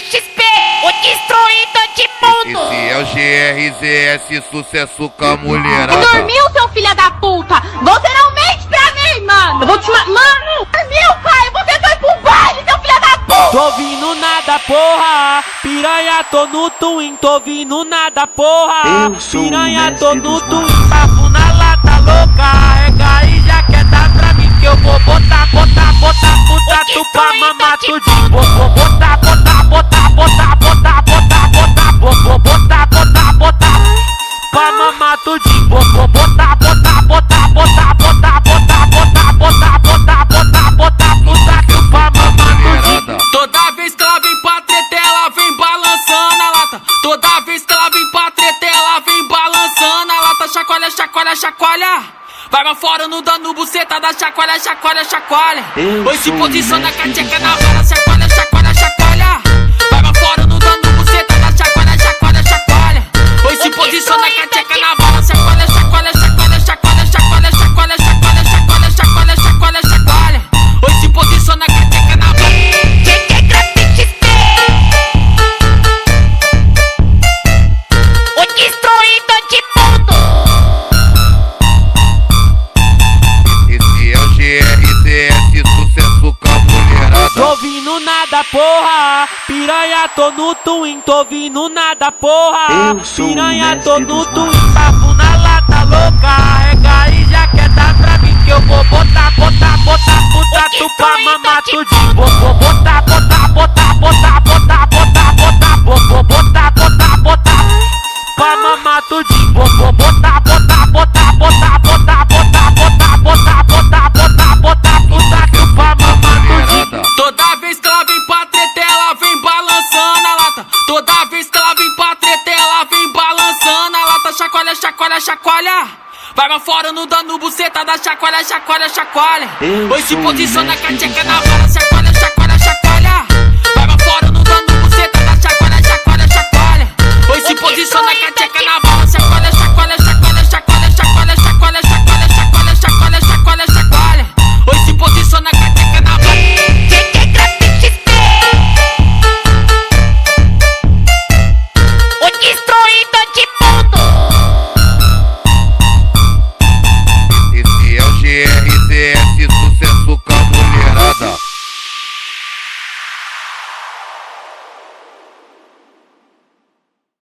XP, o destruidor de mundo. Esse é o GRZS, sucesso com a mulherada. Dormiu, seu filho da puta? Você não mente pra mim, mano. Eu vou te Mano, dormiu, pai. Você foi pro baile, seu filho da puta. Tô ouvindo nada, porra. Piranha, tô no twin. Tô ouvindo nada, porra. Piranha, tô no twin. Papo na lata louca. Rega e já quer dar pra mim. Que eu vou botar puta tu pra mamar tudinho. Vou botar pra mamar tudinho. Vou botar puta tu pra mamar tudinho. Toda vez que ela vem pra treta, ela vem balançando a lata. Toda vez que ela vem pra treta, ela vem balançando a lata. Chacoalha, chacoalha, chacoalha. Vai pra fora no dano buceta da chacoalha, chacoalha, chacoalha. Oi, se posiciona com a tcheca na vara, chacoalha, chacoalha, chacoalha. Vai pra fora no dano buceta da chacoalha, chacoalha, chacoalha. Oi, se posiciona com a tcheca na vara, chacoalha, chacoalha, chacoalha, chacoalha, chacoalha, chacoalha, chacoalha, chacoalha, chacoalha, chacoalha, chacoalha. Oi, se posiciona com a tcheca na vara. O destruidor de mundo. Esse é o GRZS, sucesso com a mulherada. Tô ouvindo nada, porra. Piranha, tô no twin. Tô ouvindo nada, porra. Piranha, tô no twin. Papo na lata louca. Rega e já quer dar pra mim. Que eu vou botar puta tu pra mamar tudinho. Vou botar pra mamar tudinho. Vou botar puta tu pra mamar tudinho. Toda vez que ela vem pra treta, ela vem balançando a lata. Toda vez que ela vem pra treta, ela vem balançando a lata. Chacoalha, chacoalha, chacoalha. Vai pra fora no dano buceta da chacoalha, chacoalha, chacoalha. Oi, se posiciona com a tcheca na vara, chacoalha, chacoalha.